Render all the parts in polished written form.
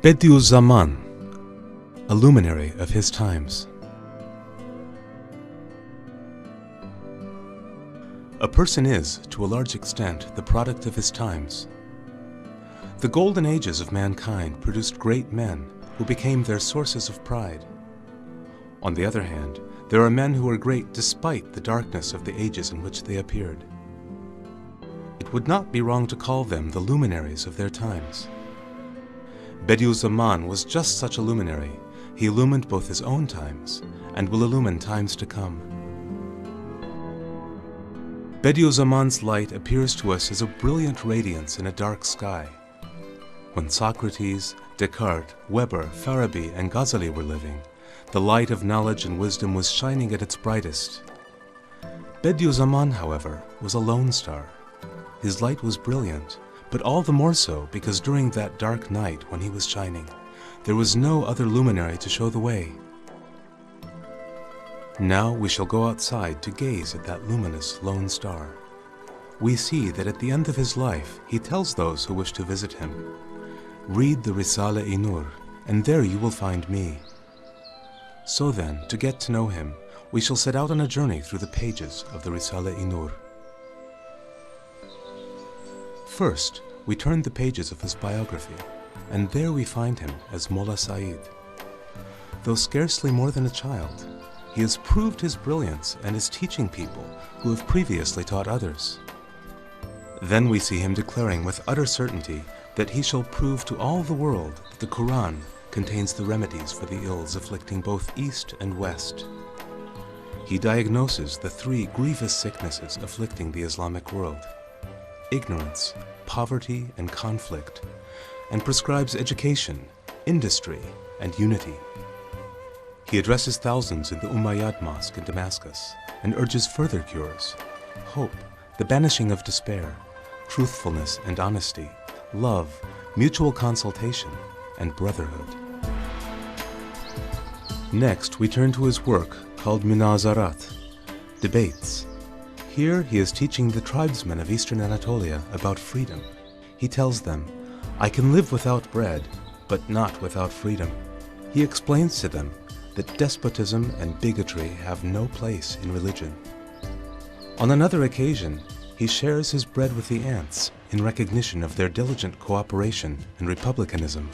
Bediuzzaman, a luminary of his times. A person is, to a large extent, the product of his times. The golden ages of mankind produced great men who became their sources of pride. On the other hand, there are men who are great despite the darkness of the ages in which they appeared. It would not be wrong to call them the luminaries of their times. Bediuzzaman was just such a luminary. He illumined both his own times and will illumine times to come. Bediuzzaman's light appears to us as a brilliant radiance in a dark sky. When Socrates, Descartes, Weber, Farabi, and Ghazali were living, the light of knowledge and wisdom was shining at its brightest. Bediuzzaman, however, was a lone star. His light was brilliant, but all the more so because during that dark night when he was shining, there was no other luminary to show the way. Now we shall go outside to gaze at that luminous lone star. We see that at the end of his life, he tells those who wish to visit him, "Read the Risale-i Nur, and there you will find me." So then, to get to know him, we shall set out on a journey through the pages of the Risale-i Nur. First, we turn the pages of his biography, and there we find him as Molla Said. Though scarcely more than a child, he has proved his brilliance and is teaching people who have previously taught others. Then we see him declaring with utter certainty that he shall prove to all the world that the Quran contains the remedies for the ills afflicting both East and West. He diagnoses the three grievous sicknesses afflicting the Islamic world: ignorance, poverty, and conflict, and prescribes education, industry, and unity. He addresses thousands in the Umayyad Mosque in Damascus and urges further cures: hope, the banishing of despair, truthfulness and honesty, love, mutual consultation, and brotherhood. Next, we turn to his work called Munazarat, Debates. Here he is teaching the tribesmen of Eastern Anatolia about freedom. He tells them, "I can live without bread, but not without freedom." He explains to them that despotism and bigotry have no place in religion. On another occasion, he shares his bread with the ants in recognition of their diligent cooperation and republicanism.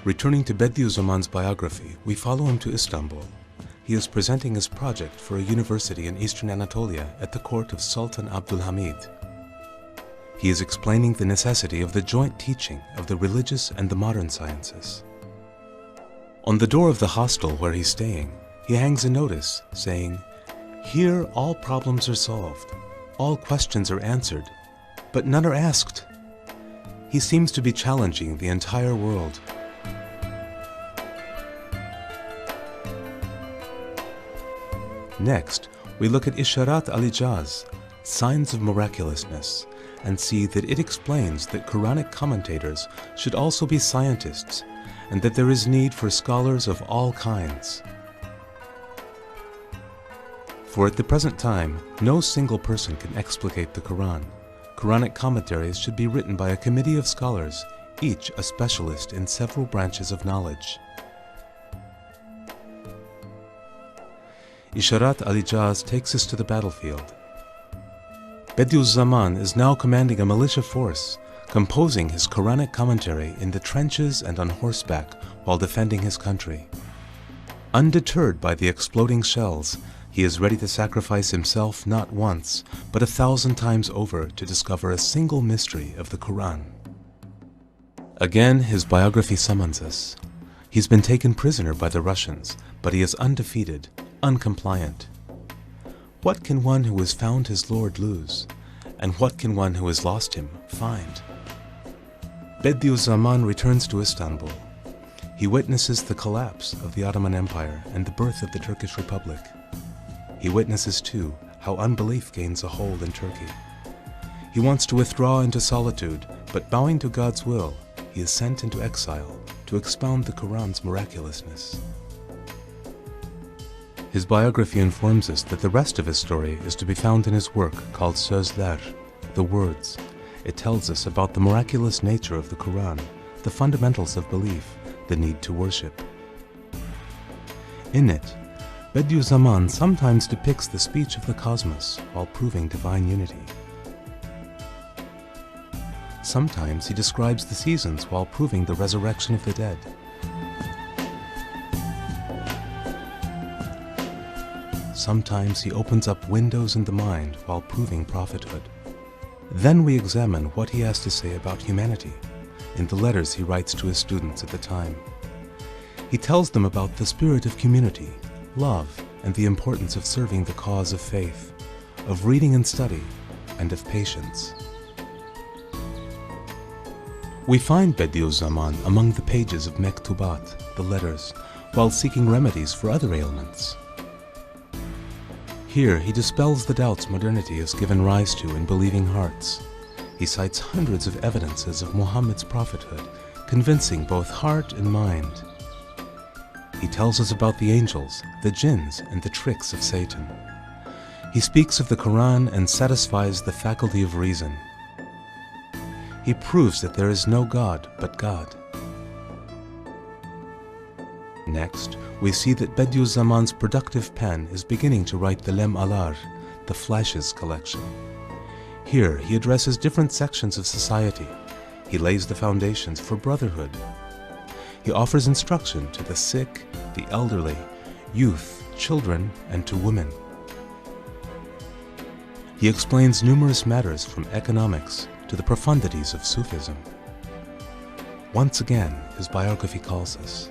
Returning to Bediuzzaman's biography, we follow him to Istanbul. He is presenting his project for a university in Eastern Anatolia at the court of Sultan Abdul Hamid. He is explaining the necessity of the joint teaching of the religious and the modern sciences. On the door of the hostel where he's staying, he hangs a notice saying, "Here all problems are solved, all questions are answered, but none are asked." He seems to be challenging the entire world. Next, we look at Isharat al-Ijaz, Signs of Miraculousness, and see that it explains that Quranic commentators should also be scientists, and that there is need for scholars of all kinds. For at the present time, no single person can explicate the Quran. Quranic commentaries should be written by a committee of scholars, each a specialist in several branches of knowledge. Isharat al-Ijaz takes us to the battlefield. Bediuzzaman is now commanding a militia force, composing his Quranic commentary in the trenches and on horseback while defending his country. Undeterred by the exploding shells, he is ready to sacrifice himself not once, but 1,000 times over to discover a single mystery of the Quran. Again, his biography summons us. He's been taken prisoner by the Russians, but he is undefeated, uncompliant. What can one who has found his Lord lose? And what can one who has lost him find? Bediuzzaman returns to Istanbul. He witnesses the collapse of the Ottoman Empire and the birth of the Turkish Republic. He witnesses, too, how unbelief gains a hold in Turkey. He wants to withdraw into solitude, but bowing to God's will, he is sent into exile to expound the Quran's miraculousness. His biography informs us that the rest of his story is to be found in his work called Sözler, the Words, It tells us about the miraculous nature of the Quran, the fundamentals of belief, the need to worship. In it, Bediuzzaman sometimes depicts the speech of the cosmos while proving divine unity. Sometimes he describes the seasons while proving the resurrection of the dead. Sometimes he opens up windows in the mind while proving prophethood. Then we examine what he has to say about humanity in the letters he writes to his students at the time. He tells them about the spirit of community, love, and the importance of serving the cause of faith, of reading and study, and of patience. We find Bediuzzaman among the pages of Mektubat, the letters, while seeking remedies for other ailments. Here he dispels the doubts modernity has given rise to in believing hearts. He cites hundreds of evidences of Muhammad's prophethood, convincing both heart and mind. He tells us about the angels, the jinns, and the tricks of Satan. He speaks of the Quran and satisfies the faculty of reason. He proves that there is no God but God. Next, we see that Bediuzzaman's productive pen is beginning to write the Lem Alar, the Flashes collection. Here, he addresses different sections of society. He lays the foundations for brotherhood. He offers instruction to the sick, the elderly, youth, children, and to women. He explains numerous matters from economics to the profundities of Sufism. Once again, his biography calls us.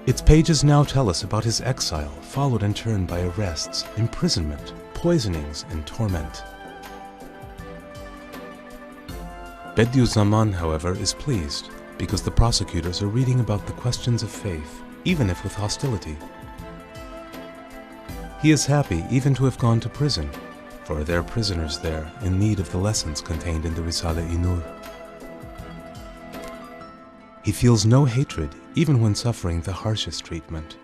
Its pages now tell us about his exile, followed in turn by arrests, imprisonment, poisonings, and torment. Bediuzzaman, however, is pleased because the prosecutors are reading about the questions of faith, even if with hostility. He is happy even to have gone to prison, for there are prisoners there in need of the lessons contained in the Risale-i Nur. He feels no hatred even when suffering the harshest treatment.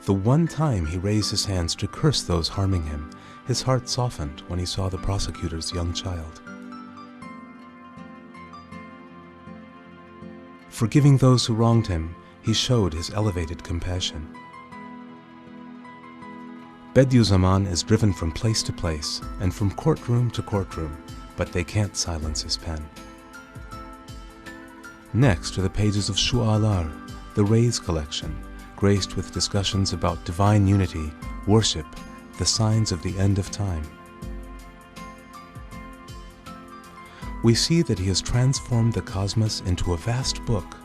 The one time he raised his hands to curse those harming him, his heart softened when he saw the prosecutor's young child. Forgiving those who wronged him, he showed his elevated compassion. Bediuzzaman is driven from place to place and from courtroom to courtroom, but they can't silence his pen. Next are the pages of Shu'alar, the Rays collection, graced with discussions about divine unity, worship, the signs of the end of time. We see that he has transformed the cosmos into a vast book,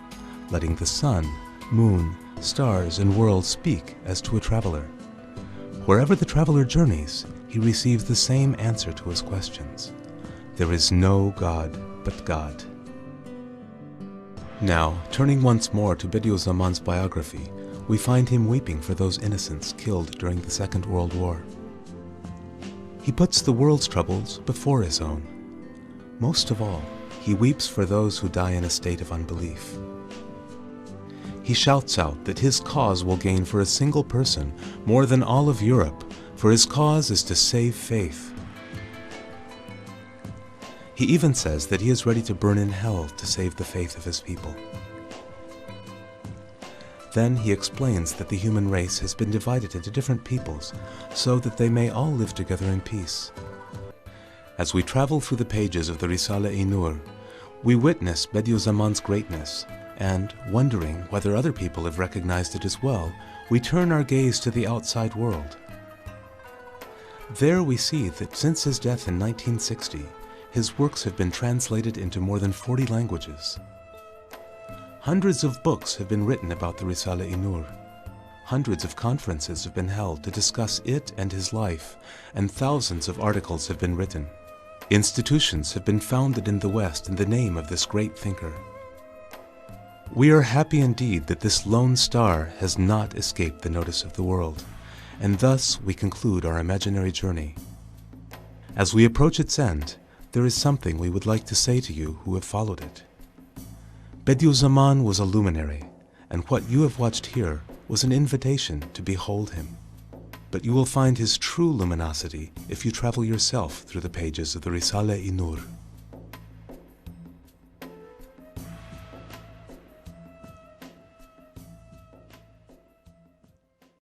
letting the sun, moon, stars, and world speak as to a traveler. Wherever the traveler journeys, he receives the same answer to his questions. There is no God but God. Now, turning once more to Bediuzzaman's biography, we find him weeping for those innocents killed during the Second World War. He puts the world's troubles before his own. Most of all, he weeps for those who die in a state of unbelief. He shouts out that his cause will gain for a single person more than all of Europe, for his cause is to save faith. He even says that he is ready to burn in hell to save the faith of his people. Then he explains that the human race has been divided into different peoples so that they may all live together in peace. As we travel through the pages of the Risale-i Nur, we witness Bediuzzaman's greatness, and, wondering whether other people have recognized it as well, we turn our gaze to the outside world. There we see that since his death in 1960, his works have been translated into more than 40 languages. Hundreds of books have been written about the Risale-i Nur. Hundreds of conferences have been held to discuss it and his life, and thousands of articles have been written. Institutions have been founded in the West in the name of this great thinker. We are happy indeed that this lone star has not escaped the notice of the world, and thus we conclude our imaginary journey. As we approach its end, there is something we would like to say to you who have followed it. Bediuzzaman was a luminary, and what you have watched here was an invitation to behold him. But you will find his true luminosity if you travel yourself through the pages of the Risale-i Nur.